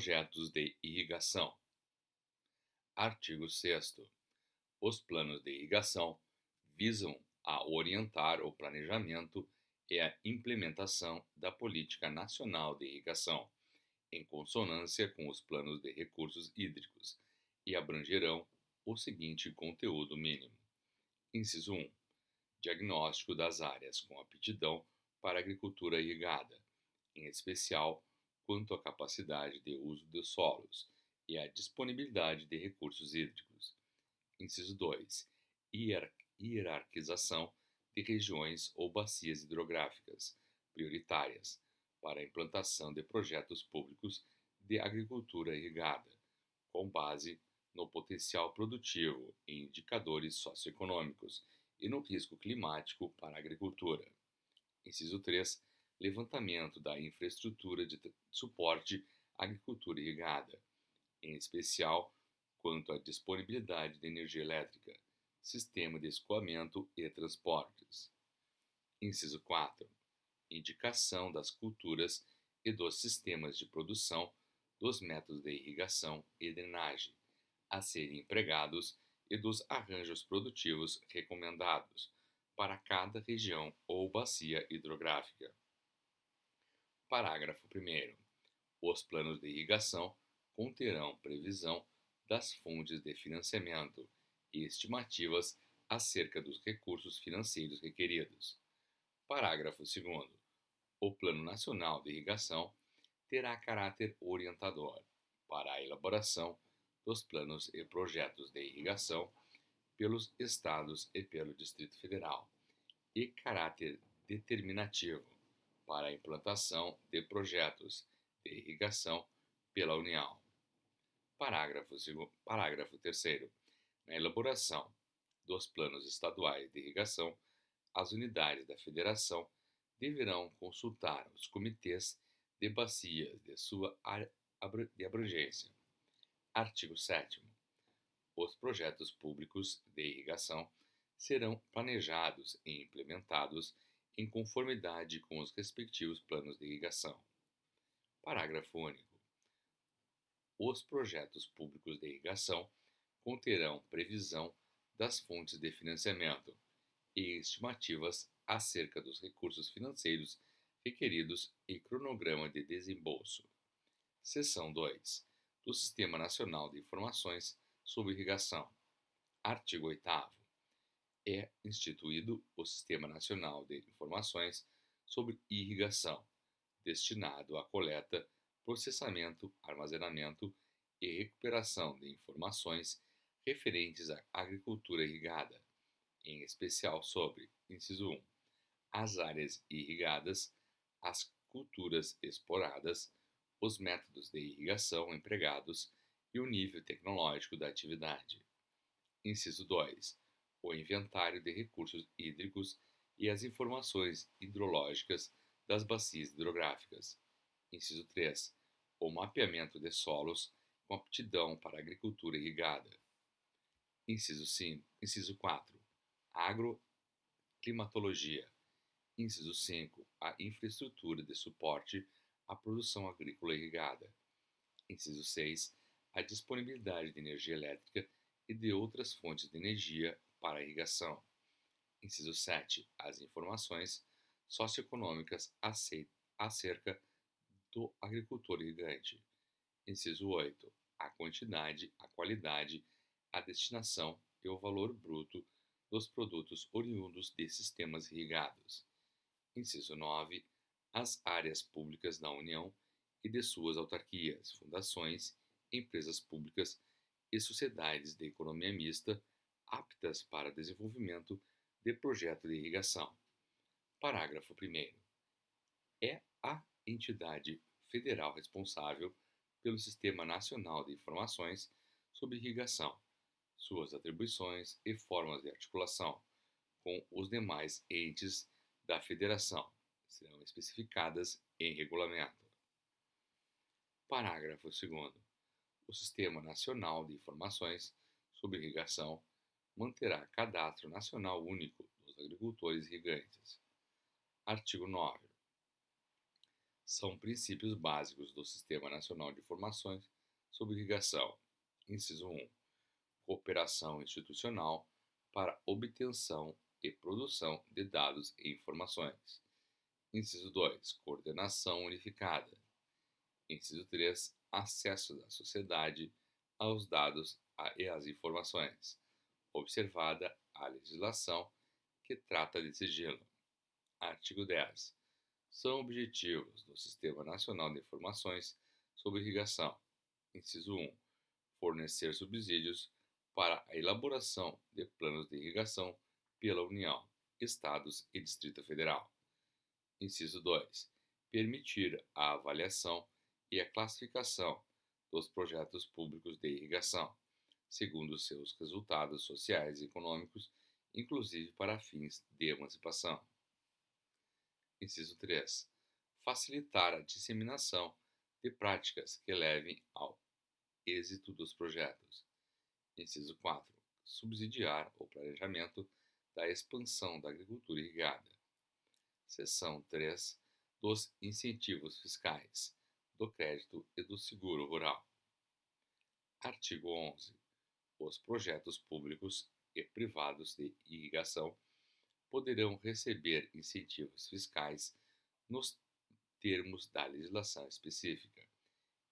Projetos de irrigação. Artigo 6º. Os planos de irrigação visam a orientar o planejamento e a implementação da Política Nacional de Irrigação, em consonância com os planos de recursos hídricos, e abrangerão o seguinte conteúdo mínimo. Inciso 1. Diagnóstico das áreas com aptidão para agricultura irrigada, em especial quanto à capacidade de uso dos solos e à disponibilidade de recursos hídricos. Inciso 2. Hierarquização de regiões ou bacias hidrográficas prioritárias para a implantação de projetos públicos de agricultura irrigada, com base no potencial produtivo e indicadores socioeconômicos e no risco climático para a agricultura. Inciso 3. Levantamento da infraestrutura de suporte à agricultura irrigada, em especial quanto à disponibilidade de energia elétrica, sistema de escoamento e transportes. Inciso 4. Indicação das culturas e dos sistemas de produção dos métodos de irrigação e drenagem a serem empregados e dos arranjos produtivos recomendados para cada região ou bacia hidrográfica. Parágrafo 1º. Os planos de irrigação conterão previsão das fontes de financiamento e estimativas acerca dos recursos financeiros requeridos. Parágrafo 2º. O Plano Nacional de Irrigação terá caráter orientador para a elaboração dos planos e projetos de irrigação pelos Estados e pelo Distrito Federal, e caráter determinativo para a implantação de projetos de irrigação pela União. Parágrafo 3º. Na elaboração dos planos estaduais de irrigação, as unidades da Federação deverão consultar os comitês de bacias de sua área de abrangência. Artigo 7º. Os projetos públicos de irrigação serão planejados e implementados em conformidade com os respectivos planos de irrigação. Parágrafo único. Os projetos públicos de irrigação conterão previsão das fontes de financiamento e estimativas acerca dos recursos financeiros requeridos e cronograma de desembolso. Seção 2. Do Sistema Nacional de Informações sobre Irrigação. Artigo 8º. É instituído o Sistema Nacional de Informações sobre Irrigação, destinado à coleta, processamento, armazenamento e recuperação de informações referentes à agricultura irrigada, em especial sobre, inciso 1, as áreas irrigadas, as culturas exploradas, os métodos de irrigação empregados e o nível tecnológico da atividade. Inciso 2. O inventário de recursos hídricos e as informações hidrológicas das bacias hidrográficas. Inciso 3. O mapeamento de solos com aptidão para a agricultura irrigada. Inciso 4. Agroclimatologia. Inciso 5. A infraestrutura de suporte à produção agrícola irrigada. Inciso 6. A disponibilidade de energia elétrica e de outras fontes de energia para a irrigação. Inciso 7. As informações socioeconômicas acerca do agricultor irrigante. Inciso 8. A quantidade, a qualidade, a destinação e o valor bruto dos produtos oriundos de sistemas irrigados. Inciso 9. As áreas públicas da União e de suas autarquias, fundações, empresas públicas e sociedades de economia mista aptas para desenvolvimento de projeto de irrigação. Parágrafo 1º. É a entidade federal responsável pelo Sistema Nacional de Informações sobre Irrigação, suas atribuições e formas de articulação com os demais entes da Federação serão especificadas em regulamento. Parágrafo 2º. O Sistema Nacional de Informações sobre Irrigação manterá cadastro nacional único dos agricultores irrigantes. Artigo 9. São princípios básicos do Sistema Nacional de Informações sobre Irrigação. Inciso 1. Cooperação institucional para obtenção e produção de dados e informações. Inciso 2. Coordenação unificada. Inciso 3. Acesso da sociedade aos dados e às informações, observada a legislação que trata de sigilo. Artigo 10. São objetivos do Sistema Nacional de Informações sobre Irrigação. Inciso 1. Fornecer subsídios para a elaboração de planos de irrigação pela União, Estados e Distrito Federal. Inciso 2. Permitir a avaliação e a classificação dos projetos públicos de irrigação, segundo seus resultados sociais e econômicos, inclusive para fins de emancipação. Inciso 3. Facilitar a disseminação de práticas que levem ao êxito dos projetos. Inciso 4. Subsidiar o planejamento da expansão da agricultura irrigada. Seção 3. Dos incentivos fiscais, do crédito e do seguro rural. Artigo 11. Os projetos públicos e privados de irrigação poderão receber incentivos fiscais nos termos da legislação específica,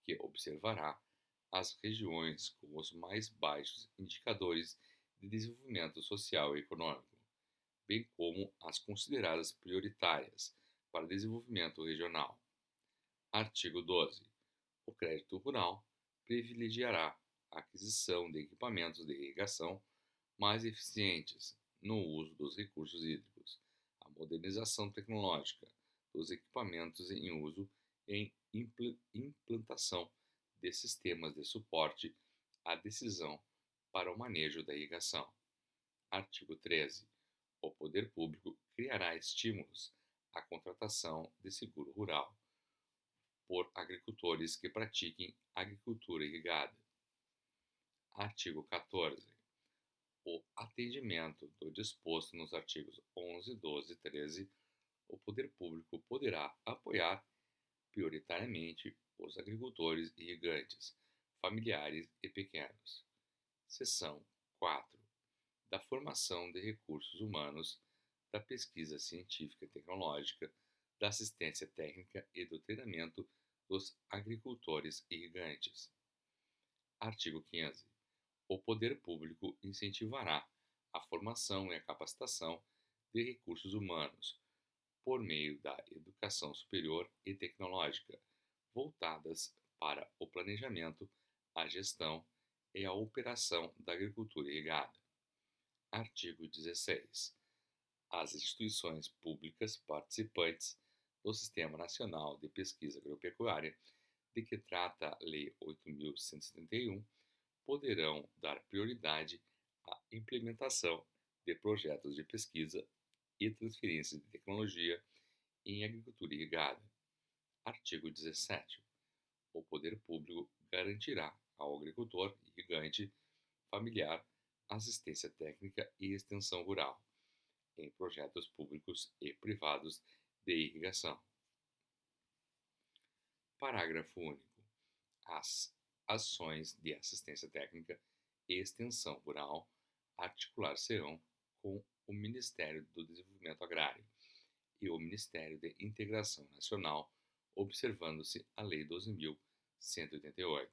que observará as regiões com os mais baixos indicadores de desenvolvimento social e econômico, bem como as consideradas prioritárias para o desenvolvimento regional. Artigo 12. O crédito rural privilegiará a aquisição de equipamentos de irrigação mais eficientes no uso dos recursos hídricos, a modernização tecnológica dos equipamentos em uso e implantação de sistemas de suporte à decisão para o manejo da irrigação. Artigo 13. O poder público criará estímulos à contratação de seguro rural por agricultores que pratiquem agricultura irrigada. Artigo 14. O atendimento do disposto nos artigos 11, 12 e 13, o poder público poderá apoiar prioritariamente os agricultores irrigantes, familiares e pequenos. Seção 4. Da formação de recursos humanos, da pesquisa científica e tecnológica, da assistência técnica e do treinamento dos agricultores irrigantes. Artigo 15. O poder público incentivará a formação e a capacitação de recursos humanos por meio da educação superior e tecnológica, voltadas para o planejamento, a gestão e a operação da agricultura irrigada. Artigo 16. As instituições públicas participantes do Sistema Nacional de Pesquisa Agropecuária, de que trata a Lei 8.171, poderão dar prioridade à implementação de projetos de pesquisa e transferência de tecnologia em agricultura irrigada. Artigo 17. O poder público garantirá ao agricultor irrigante familiar assistência técnica e extensão rural em projetos públicos e privados de irrigação. Parágrafo único. As ações de assistência técnica e extensão rural articular-se-ão com o Ministério do Desenvolvimento Agrário e o Ministério de Integração Nacional, observando-se a Lei 12.188.